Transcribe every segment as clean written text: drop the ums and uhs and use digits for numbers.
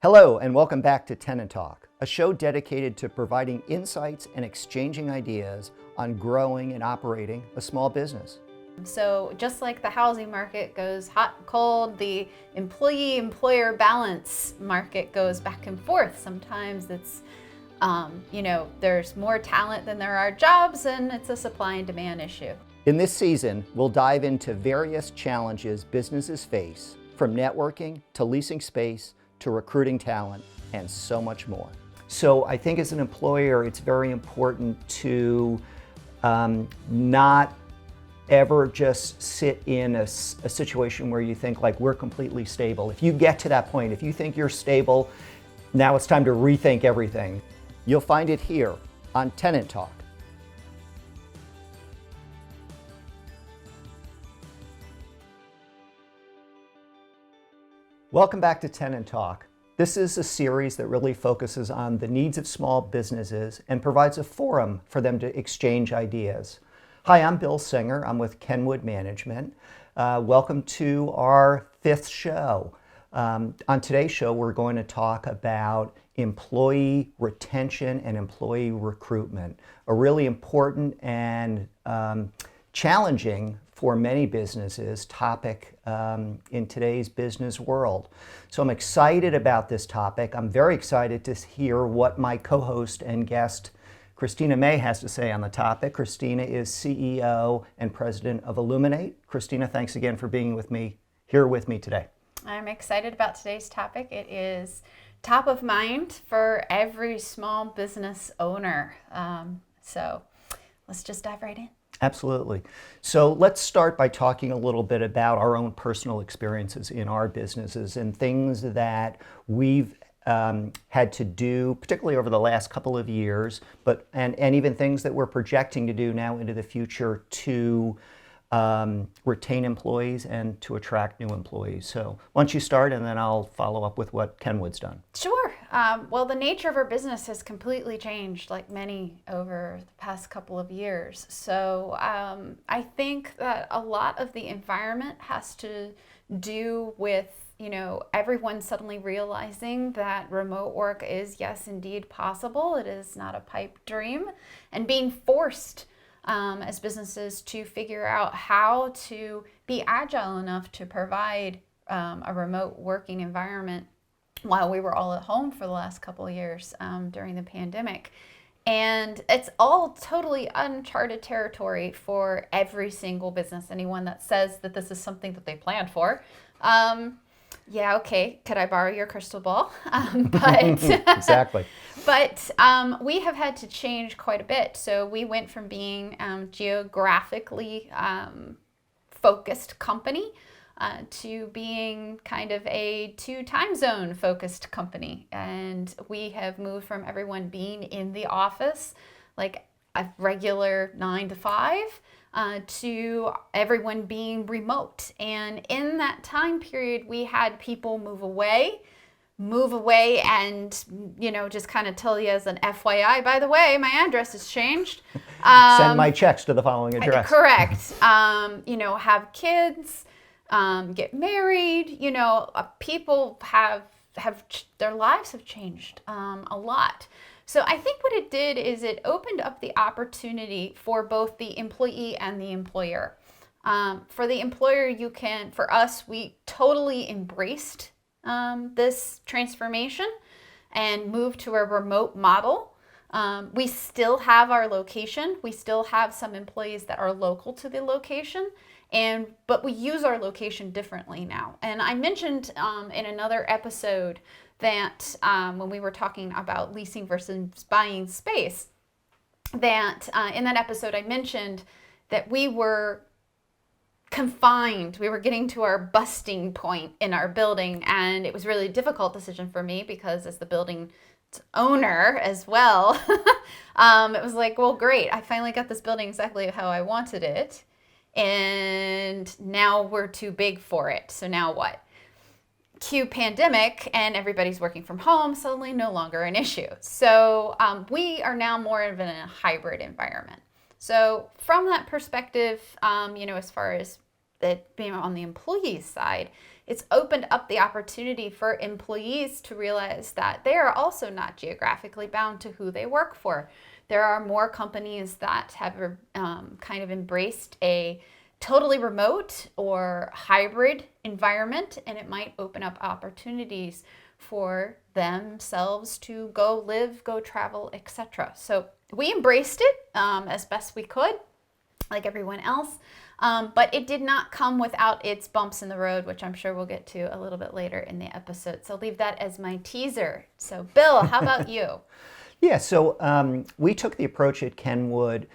Hello and welcome back to Tenant Talk, a show dedicated to providing insights and exchanging ideas on growing and operating a small business. So just like the housing market goes hot and cold, the employee-employer balance market goes back and forth. Sometimes it's, there's more talent than there are jobs, and it's a supply and demand issue. In this season, we'll dive into various challenges businesses face, from networking to leasing space to recruiting talent, and so much more. So I think as an employer, it's very important to not ever just sit in a situation where you think like we're completely stable. If you get to that point, if you think you're stable, now it's time to rethink everything. You'll find it here on Tenant Talk. Welcome back to Tenant Talk. This is a series that really focuses on the needs of small businesses and provides a forum for them to exchange ideas. Hi, I'm Bill Singer. I'm with Kenwood Management. Welcome to our fifth show. On today's show, we're going to talk about employee retention and employee recruitment, a really important and challenging for many businesses topic in today's business world. So I'm excited about this topic. I'm very excited to hear what my co-host and guest Christina May has to say on the topic. Christina is CEO and president of Illuminate. Christina, thanks again for being here with me today. I'm excited about today's topic. It is top of mind for every small business owner. So let's just dive right in. Absolutely. So let's start by talking a little bit about our own personal experiences in our businesses and things that we've had to do, particularly over the last couple of years, and even things that we're projecting to do now into the future to retain employees and to attract new employees. So why don't you start, and then I'll follow up with what Kenwood's done. Sure. Well, the nature of our business has completely changed, like many over the past couple of years. So I think that a lot of the environment has to do with everyone suddenly realizing that remote work is, yes, indeed possible. It is not a pipe dream, and being forced as businesses to figure out how to be agile enough to provide a remote working environment while we were all at home for the last couple of years during the pandemic. And it's all totally uncharted territory for every single business. Anyone that says that this is something that they planned for, yeah, okay, could I borrow your crystal ball? Exactly. But we have had to change quite a bit. So we went from being geographically focused company to being kind of a 2 time zone focused company. And we have moved from everyone being in the office, like a regular 9 to 5, to everyone being remote. And in that time period, we had people move away and, just kind of tell you as an FYI, by the way, my address has changed. Send my checks to the following address. Correct. Have kids, get married, people have their lives have changed a lot. So I think what it did is it opened up the opportunity for both the employee and the employer. For the employer, for us, we totally embraced this transformation and moved to a remote model. We still have our location. We still have some employees that are local to the location, but we use our location differently now. And I mentioned in another episode that when we were talking about leasing versus buying space, that in that episode I mentioned that we were confined. We were getting to our busting point in our building, and it was really a difficult decision for me because as the building owner as well, it was like, well, great, I finally got this building exactly how I wanted it, and now we're too big for it. So now what? Cue pandemic, and everybody's working from home, suddenly no longer an issue. So we are now more of in a hybrid environment. So from that perspective, as far as that being on the employee side, it's opened up the opportunity for employees to realize that they are also not geographically bound to who they work for. There are more companies that have kind of embraced a totally remote or hybrid environment, and it might open up opportunities for themselves to go live, go travel, etc. So we embraced it as best we could, like everyone else, but it did not come without its bumps in the road, which I'm sure we'll get to a little bit later in the episode. So leave that as my teaser. So Bill, how about you? Yeah, so we took the approach at Kenwood,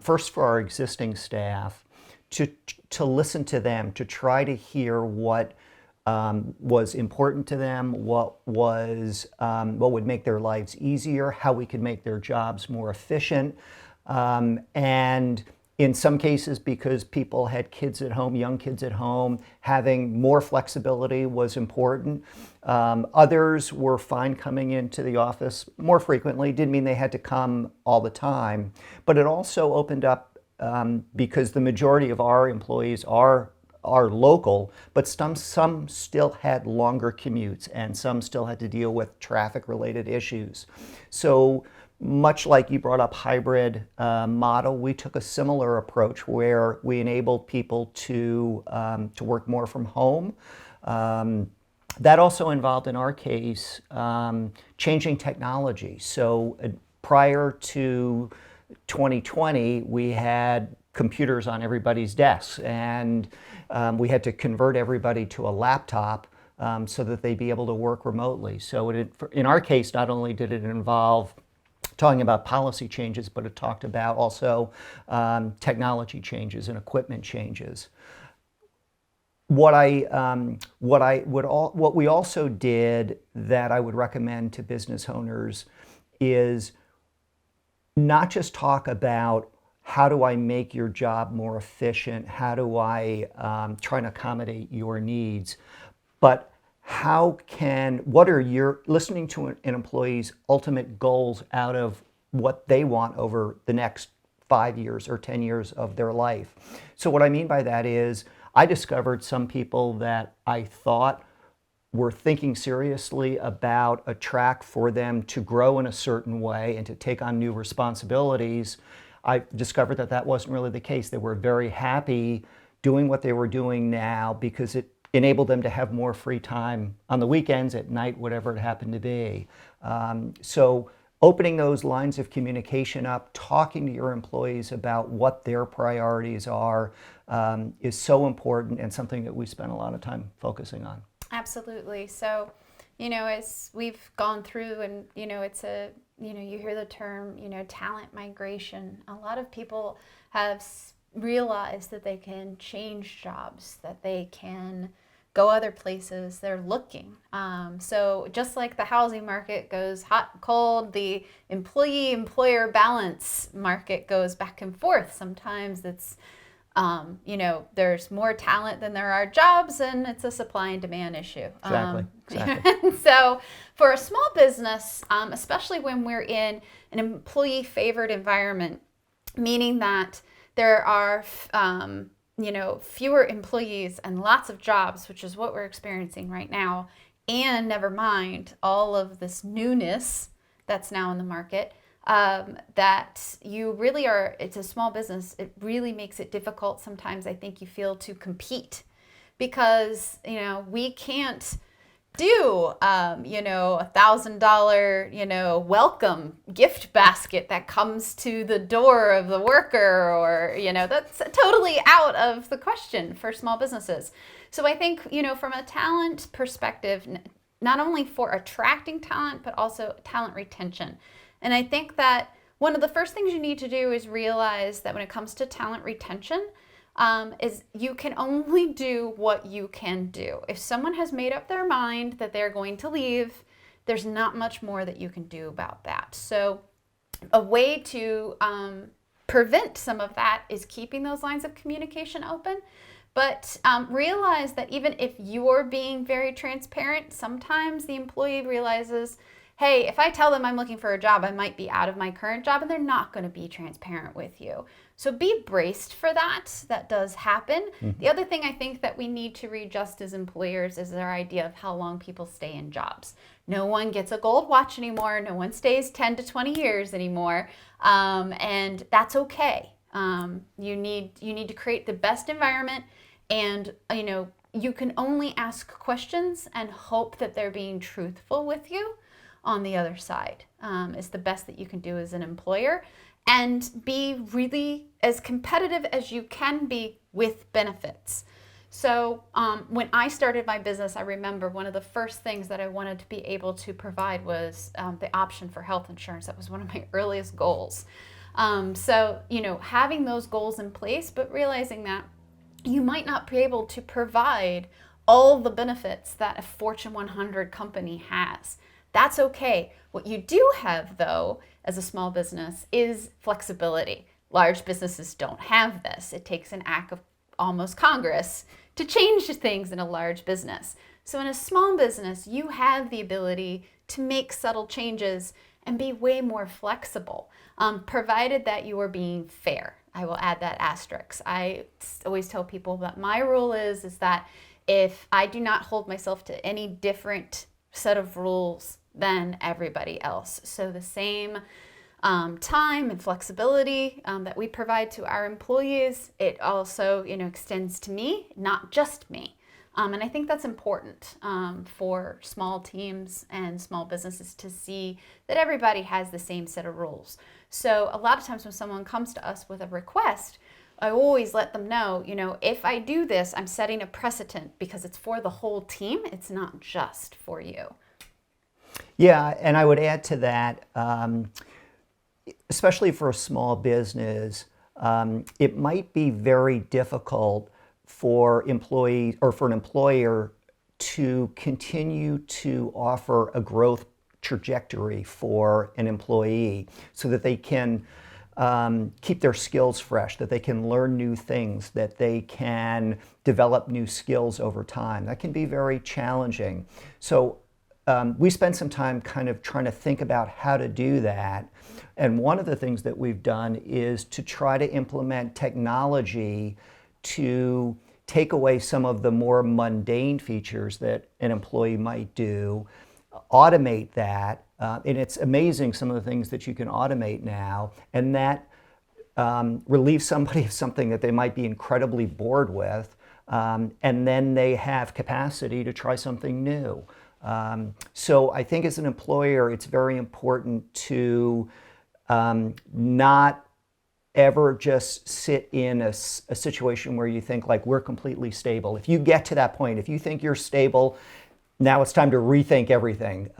first for our existing staff, to listen to them, to try to hear what was important to them, what would make their lives easier, how we could make their jobs more efficient, and in some cases, because people had kids at home, young kids at home, having more flexibility was important. Others were fine coming into the office more frequently. Didn't mean they had to come all the time, but it also opened up because the majority of our employees are local, but some still had longer commutes, and some still had to deal with traffic-related issues. So much like you brought up hybrid model, we took a similar approach where we enabled people to work more from home. That also involved, in our case, changing technology. So prior to 2020, we had computers on everybody's desks, and we had to convert everybody to a laptop so that they'd be able to work remotely. So in our case, not only did it involve talking about policy changes, but it talked about also technology changes and equipment changes. What we also did that I would recommend to business owners is not just talk about how do I make your job more efficient, how do I try and accommodate your needs, but what are your, listening to an employee's ultimate goals out of what they want over the next 5 years or 10 years of their life. So what I mean by that is I discovered some people that I thought were thinking seriously about a track for them to grow in a certain way and to take on new responsibilities. I discovered that that wasn't really the case. They were very happy doing what they were doing now because it enabled them to have more free time on the weekends, at night, whatever it happened to be. So opening those lines of communication up, talking to your employees about what their priorities are is so important and something that we spend a lot of time focusing on. Absolutely. So, as we've gone through and, it's you hear the term, talent migration. A lot of people have realized that they can change jobs, that they can go other places. They're looking. So just like the housing market goes hot and cold, the employee-employer balance market goes back and forth. Sometimes it's there's more talent than there are jobs, and it's a supply and demand issue. Exactly. So for a small business, especially when we're in an employee-favored environment, meaning that there are, fewer employees and lots of jobs, which is what we're experiencing right now, and never mind all of this newness that's now in the market, that you really are, it's a small business, it really makes it difficult sometimes, I think you feel, to compete because, we can't do, $1,000, welcome gift basket that comes to the door of the worker or, that's totally out of the question for small businesses. So I think, from a talent perspective, not only for attracting talent, but also talent retention. And I think that one of the first things you need to do is realize that when it comes to talent retention, is you can only do what you can do. If someone has made up their mind that they're going to leave, there's not much more that you can do about that. So a way to prevent some of that is keeping those lines of communication open. But realize that even if you're being very transparent, sometimes the employee realizes, hey, if I tell them I'm looking for a job, I might be out of my current job, and they're not going to be transparent with you. So be braced for that. That does happen. The other thing I think that we need to readjust as employers is our idea of how long people stay in jobs. No one gets a gold watch anymore. No one stays 10 to 20 years anymore. And that's okay. You need to create the best environment, and you can only ask questions and hope that they're being truthful with you on the other side. Is the best that you can do as an employer, and be really as competitive as you can be with benefits. So when I started my business, I remember one of the first things that I wanted to be able to provide was the option for health insurance. That was one of my earliest goals. So having those goals in place, but realizing that you might not be able to provide all the benefits that a Fortune 100 company has. That's okay. What you do have, though, as a small business is flexibility. Large businesses don't have this. It takes an act of almost Congress to change things in a large business. So in a small business, you have the ability to make subtle changes and be way more flexible, provided that you are being fair. I will add that asterisk. I always tell people that my rule is that if I do not hold myself to any different set of rules than everybody else, so the same time and flexibility that we provide to our employees, it also extends to me, not just me. And I think that's important for small teams and small businesses to see that everybody has the same set of rules. So a lot of times when someone comes to us with a request, I always let them know, if I do this, I'm setting a precedent because it's for the whole team. It's not just for you. Yeah, and I would add to that, especially for a small business, it might be very difficult for employees or for an employer to continue to offer a growth trajectory for an employee so that they can keep their skills fresh, that they can learn new things, that they can develop new skills over time. That can be very challenging. So we spent some time kind of trying to think about how to do that. And one of the things that we've done is to try to implement technology to take away some of the more mundane features that an employee might do, automate that, and it's amazing some of the things that you can automate now, and that relieves somebody of something that they might be incredibly bored with, and then they have capacity to try something new. So I think as an employer, it's very important to not ever just sit in a situation where you think like we're completely stable. If you get to that point, if you think you're stable, now it's time to rethink everything.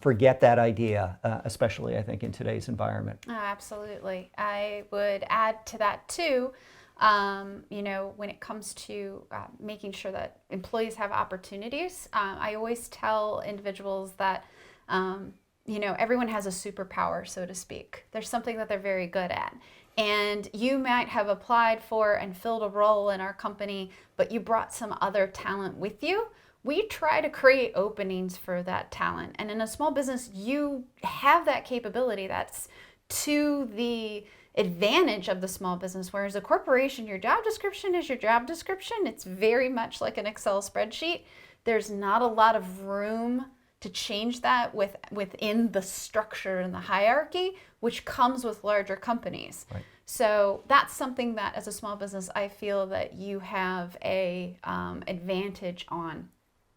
Forget that idea, especially I think in today's environment. Oh, absolutely. I would add to that too. When it comes to making sure that employees have opportunities, I always tell individuals that everyone has a superpower, so to speak. There's something that they're very good at. And you might have applied for and filled a role in our company, but you brought some other talent with you. We try to create openings for that talent. And in a small business, you have that capability. That's to the advantage of the small business. Whereas a corporation, your job description is your job description. It's very much like an Excel spreadsheet. There's not a lot of room to change that within the structure and the hierarchy, which comes with larger companies. Right. So that's something that as a small business, I feel that you have a advantage on.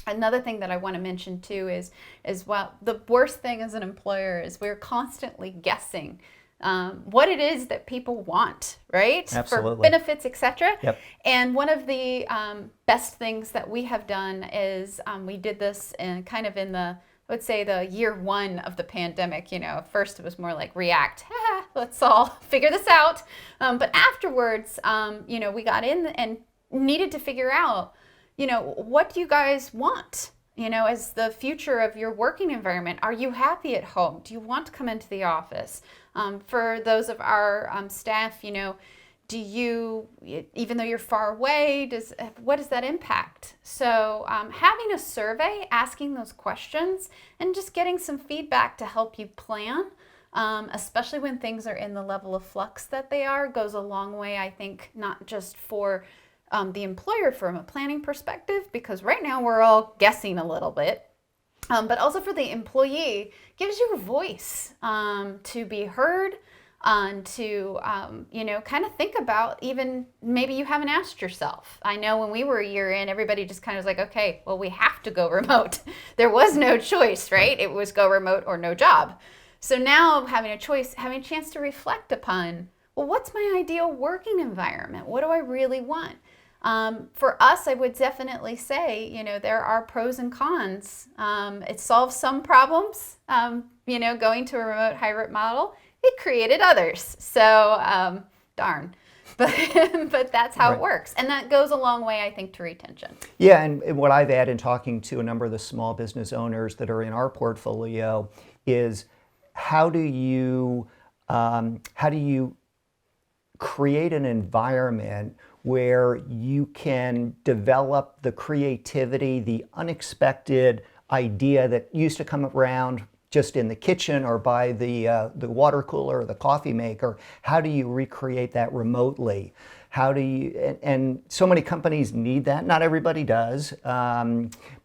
Another thing that I want to mention too is well, the worst thing as an employer is we're constantly guessing what it is that people want, right? Absolutely. For benefits, etc. Yep. And one of the best things that we have done is we did this in the, I would say, the year one of the pandemic. At first it was more like react, let's all figure this out. But afterwards, we got in and needed to figure out, what do you guys want? As the future of your working environment, are you happy at home? Do you want to come into the office? For those of our staff, do you, even though you're far away, what does that impact? So having a survey, asking those questions, and just getting some feedback to help you plan especially when things are in the level of flux that they are, goes a long way, I think, not just for the employer from a planning perspective, because right now we're all guessing a little bit, but also for the employee, gives you a voice to be heard, to kind of think about, even maybe you haven't asked yourself. I know when we were a year in, everybody just kind of was like, okay, well, we have to go remote. There was no choice, right? It was go remote or no job. So now having a choice, having a chance to reflect upon, well, what's my ideal working environment? What do I really want? For us, I would definitely say, there are pros and cons. It solves some problems, going to a remote hybrid model. It created others. So, darn. But that's how it works. And that goes a long way, I think, to retention. Yeah, and what I've had in talking to a number of the small business owners that are in our portfolio is how do you create an environment where you can develop the creativity, the unexpected idea that used to come around just in the kitchen or by the water cooler or the coffee maker. How do you recreate that remotely? How do you, and so many companies need that. Not everybody does,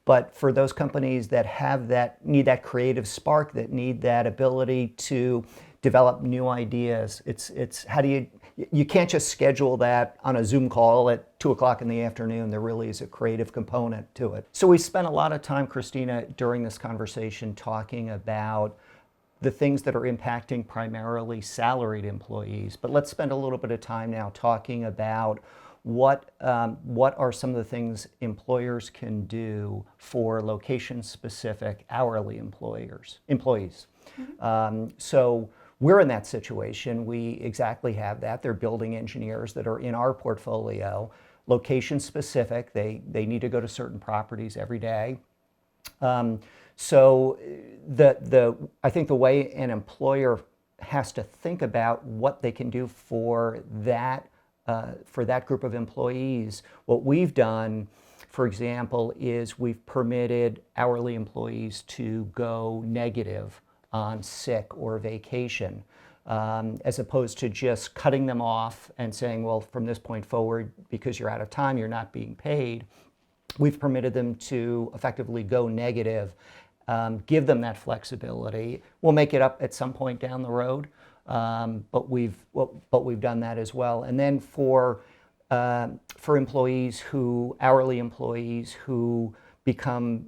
but for those companies that have that, need that creative spark, that need that ability to develop new ideas, it's how do you can't just schedule that on a Zoom call at 2 o'clock in the afternoon. There really is a creative component to it. So we spent a lot of time, Christina, during this conversation talking about the things that are impacting primarily salaried employees. But let's spend a little bit of time now talking about what are some of the things employers can do for location-specific hourly employees. Mm-hmm. So we're in that situation. We exactly have that. They're building engineers that are in our portfolio, location specific. They need to go to certain properties every day. So I think the way an employer has to think about what they can do for that group of employees, what we've done, for example, is we've permitted hourly employees to go negative on sick or vacation, as opposed to just cutting them off and saying, well, from this point forward, because you're out of time, you're not being paid. We've permitted them to effectively go negative, give them that flexibility. We'll make it up at some point down the road, but we've done that as well. And then for hourly employees who become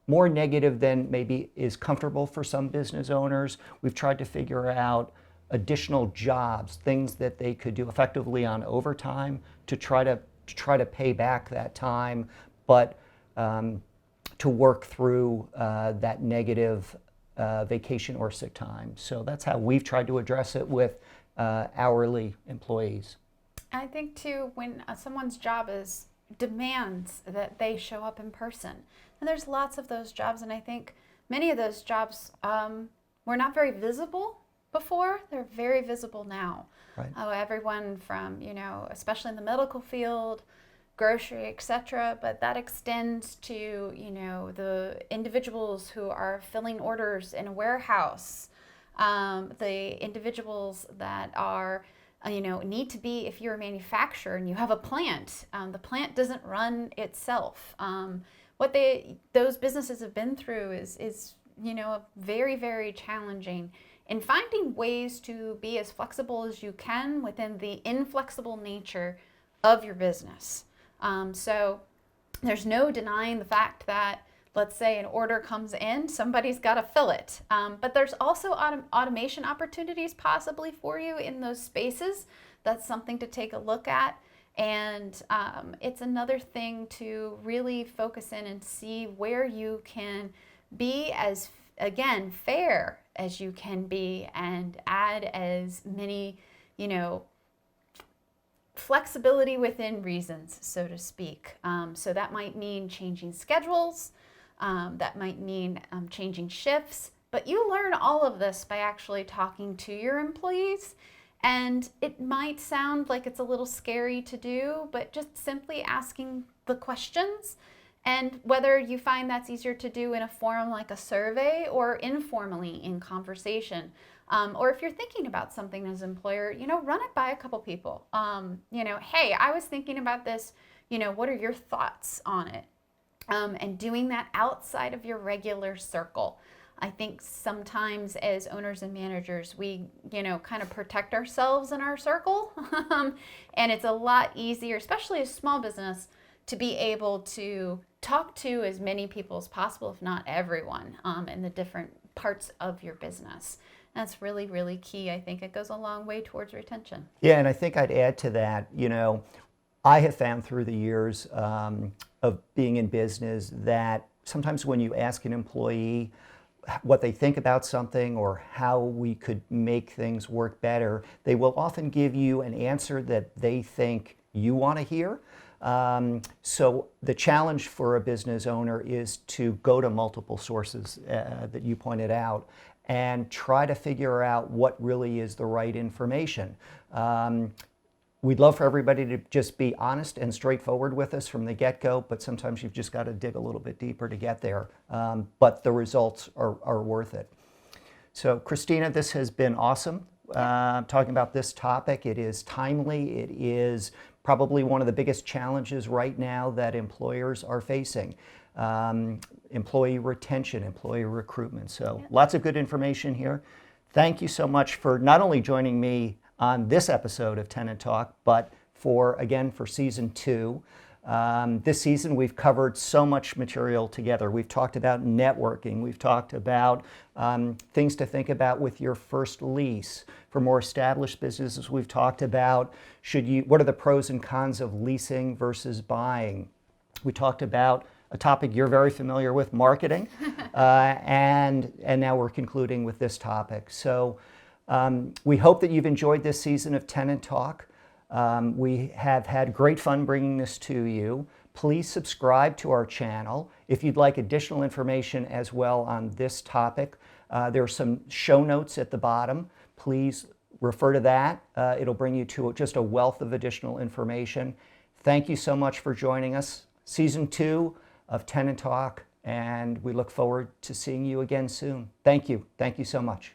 more negative than maybe is comfortable for some business owners, we've tried to figure out additional jobs, things that they could do effectively on overtime to try to pay back that time, but to work through that negative vacation or sick time. So that's how we've tried to address it with hourly employees. I think too, when someone's job demands that they show up in person, and there's lots of those jobs, and I think many of those jobs were not very visible before. They're very visible now. Right. Everyone from, especially in the medical field, grocery, etc., but that extends to, the individuals who are filling orders in a warehouse, the individuals that are need to be, if you're a manufacturer and you have a plant, the plant doesn't run itself. What those businesses have been through is very, very challenging. And finding ways to be as flexible as you can within the inflexible nature of your business. So there's no denying the fact that, let's say an order comes in, somebody's got to fill it. But there's also automation opportunities possibly for you in those spaces. That's something to take a look at. And it's another thing to really focus in and see where you can be as, again, fair as you can be and add as many, flexibility within reasons, so to speak. So that might mean changing schedules. That might mean changing shifts, but you learn all of this by actually talking to your employees. And it might sound like it's a little scary to do, but just simply asking the questions And whether you find that's easier to do in a forum like a survey or informally in conversation, or if you're thinking about something as an employer, run it by a couple people. Hey, I was thinking about this, what are your thoughts on it? And doing that outside of your regular circle. I think sometimes as owners and managers, we, kind of protect ourselves in our circle. And it's a lot easier, especially a small business, to be able to talk to as many people as possible, if not everyone, in the different parts of your business. That's really, really key. I think it goes a long way towards retention. Yeah, and I think I'd add to that, I have found through the years of being in business that sometimes when you ask an employee what they think about something or how we could make things work better, they will often give you an answer that they think you want to hear. So the challenge for a business owner is to go to multiple sources that you pointed out and try to figure out what really is the right information. We'd love for everybody to just be honest and straightforward with us from the get-go, but sometimes you've just got to dig a little bit deeper to get there. But the results are worth it. So Christina, this has been awesome. Talking about this topic. It is timely. It is probably one of the biggest challenges right now that employers are facing. Employee retention, employee recruitment. So lots of good information here. Thank you so much for not only joining me on this episode of Tenant Talk, but for season 2. This season we've covered so much material together. We've talked about networking. We've talked about things to think about with your first lease. For more established businesses, we've talked about what are the pros and cons of leasing versus buying. We talked about a topic you're very familiar with, marketing, and now we're concluding with this topic. So we hope that you've enjoyed this season of Tenant Talk. We have had great fun bringing this to you. Please subscribe to our channel. If you'd like additional information as well on this topic, there are some show notes at the bottom. Please refer to that. It'll bring you to just a wealth of additional information. Thank you so much for joining us. Season 2 of Tenant Talk, and we look forward to seeing you again soon. Thank you. Thank you so much.